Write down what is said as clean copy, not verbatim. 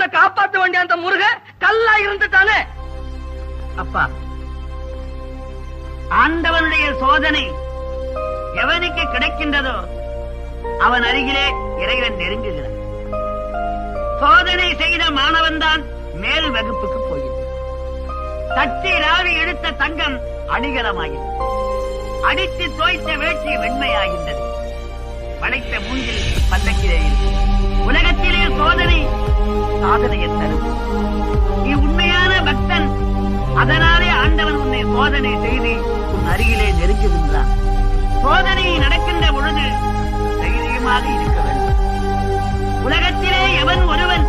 உன்னை காப்பாற்ற வேண்டிய அந்த முருக கல்லா இருந்துட்டானே. அப்பா, ஆண்டவனுடைய சோதனை எவனுக்கு கிடைக்கின்றதோ அவன் அருகிலே இறைவன் நெருங்குகிறான். சோதனை செய்த மாணவன் தான் மேல் வகுப்புக்கு போகிறான். தட்டி ராவி எடுத்த தங்கம் அணிகலமாகிறது. அடித்து தோய்த்த வேட்சி வெண்மையாகின்றது. வளைத்த மூங்கில் பல்லக்கிலே உலகத்திலே சோதனை சாதனையை தரும். நீ உண்மையான பக்தன், அதனாலே ஆண்டவன் உன்னை சோதனை செய்து உன் அருகிலே நெருங்குகின்றான். சோதனை நடக்கின்ற பொழுது தைரியமாக இருக்க வேண்டும். உலகத்திலே எவன் ஒருவன்